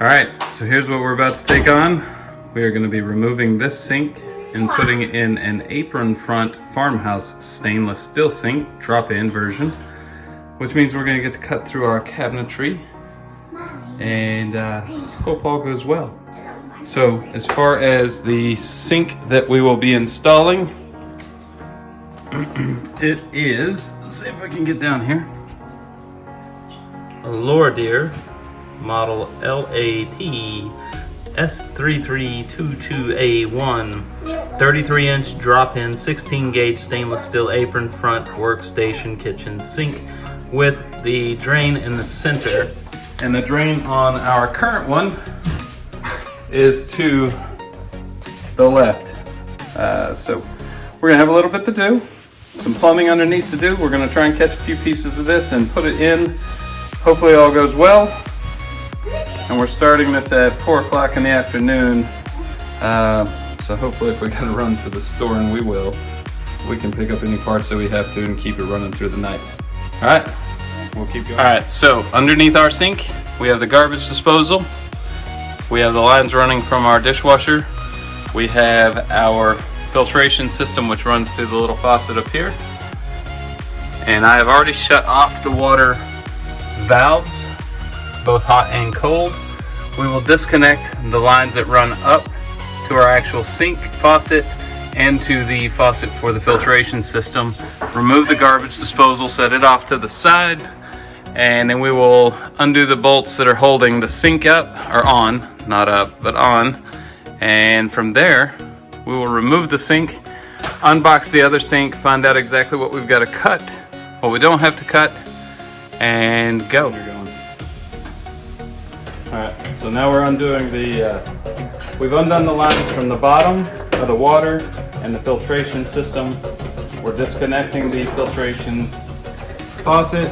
All right, so here's what we're about to take on. We are going to be removing this sink and putting in an Apron-Front Farmhouse stainless steel sink, drop-in version, which means we're going to get to cut through our cabinetry and hope all goes well. So as far as the sink that we will be installing, it is, let's see if I can get down here, a Lordeer model LAT S3322A1 33-inch drop-in 16-gauge stainless steel apron-front workstation kitchen sink with the drain in the center. And the drain on our current one is to the left. So we're gonna have a little bit to do, some plumbing underneath to do. We're gonna try and catch a few pieces of this and put it in. Hopefully all goes well. And we're starting this at 4 o'clock in the afternoon. So hopefully if we gotta run to the store, and we will, we can pick up any parts that we have to and keep it running through the night. All right, we'll keep going. All right, so underneath our sink, we have the garbage disposal. We have the lines running from our dishwasher. We have our filtration system, which runs to the little faucet up here. And I have already shut off the water valves, both hot and cold. We will disconnect the lines that run up to our actual sink faucet and to the faucet for the filtration system. Remove the garbage disposal, set it off to the side, and then we will undo the bolts that are holding the sink up, or on, not up, but on. And from there, we will remove the sink, unbox the other sink, find out exactly what we've got to cut, what we don't have to cut, and go. Alright, so now we're undoing we've undone the lines from the bottom of the water and the filtration system. We're disconnecting the filtration faucet,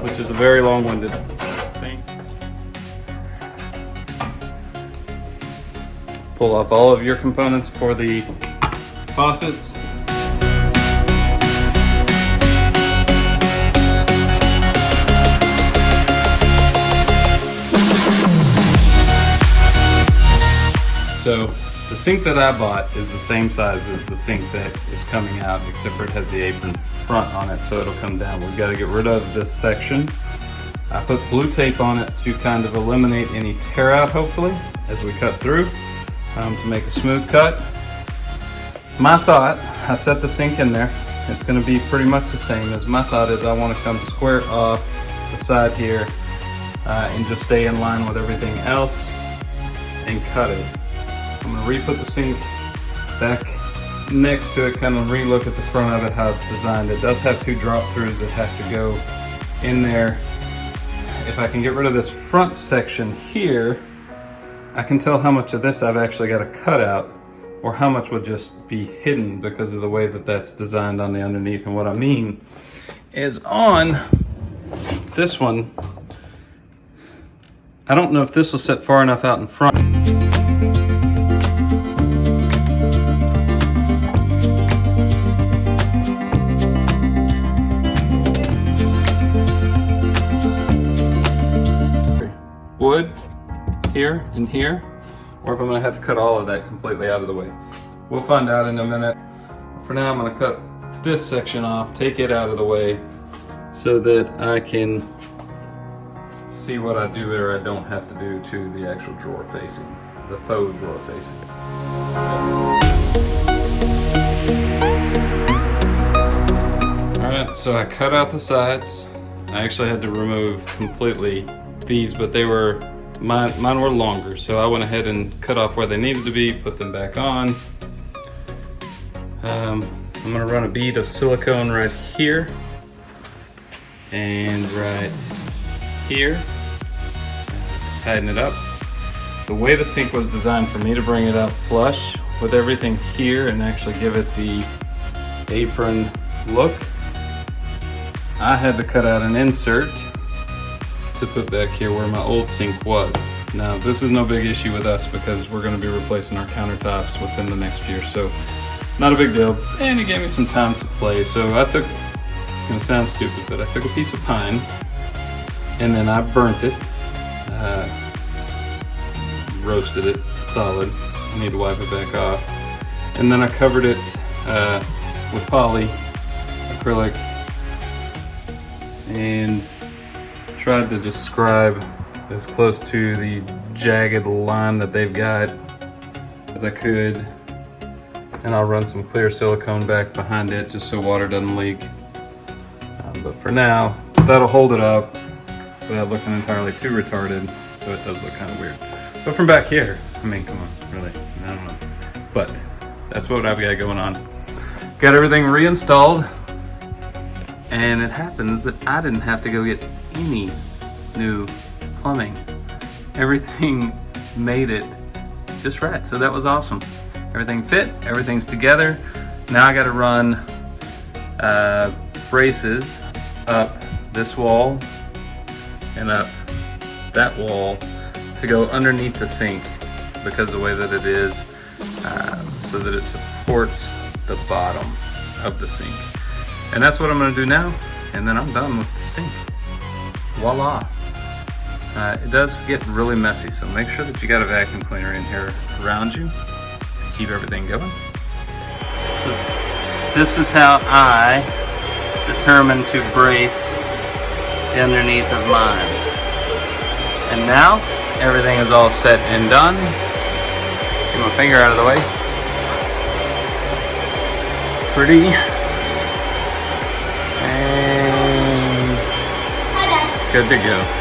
which is a very long-winded thing. Pull off all of your components for the faucets. So the sink that I bought is the same size as the sink that is coming out, except for it has the apron front on it, so it'll come down. We've got to get rid of this section. I put blue tape on it to kind of eliminate any tear out, hopefully, as we cut through, to make a smooth cut. My thought, I set the sink in there. It's going to be pretty much the same. As my thought is I want to come square off the side here and just stay in line with everything else and cut it. I'm going to re-put the sink back next to it, kind of re-look at the front of it, how it's designed. It does have 2 drop-throughs that have to go in there. If I can get rid of this front section here, I can tell how much of this I've actually got to cut out, or how much would just be hidden because of the way that that's designed on the underneath. And what I mean is on this one, I don't know if this will sit far enough out in front. Wood here and here, or if I'm going to have to cut all of that completely out of the way. We'll find out in a minute. For now, I'm going to cut this section off, take it out of the way, so that I can see what I do or I don't have to do to the actual drawer facing, the faux drawer facing. Alright, so I cut out the sides. I actually had to remove completely these, but they were, mine were longer, so I went ahead and cut off where they needed to be, put them back on. I'm going to run a bead of silicone right here and right here, tighten it up. The way the sink was designed for me to bring it up flush with everything here and actually give it the apron look, I had to cut out an insert to put back here where my old sink was. Now this is no big issue with us because we're going to be replacing our countertops within the next year, so not a big deal. And it gave me some time to play, so I took, it's going to sound stupid, but I took a piece of pine and then I burnt it roasted it solid. I need to wipe it back off. And then I covered it with poly acrylic and tried to just scribe as close to the jagged line that they've got as I could. And I'll run some clear silicone back behind it just so water doesn't leak. But for now, that'll hold it up without looking entirely too retarded, so it does look kind of weird. But from back here, I mean, come on, really, I don't know. But that's what I've got going on. Got everything reinstalled, and it happens that I didn't have to go get any new plumbing. Everything made it just right, so that was awesome. Everything fit, everything's together. Now I gotta run braces up this wall and up that wall to go underneath the sink because of the way that it is, so that it supports the bottom of the sink. And that's what I'm gonna do now, and then I'm done with the sink. Voila. It does get really messy, so make sure that you got a vacuum cleaner in here around you to keep everything going. So this is how I determined to brace the underneath of mine. And now everything is all set and done. Get my finger out of the way. Pretty. And good to go.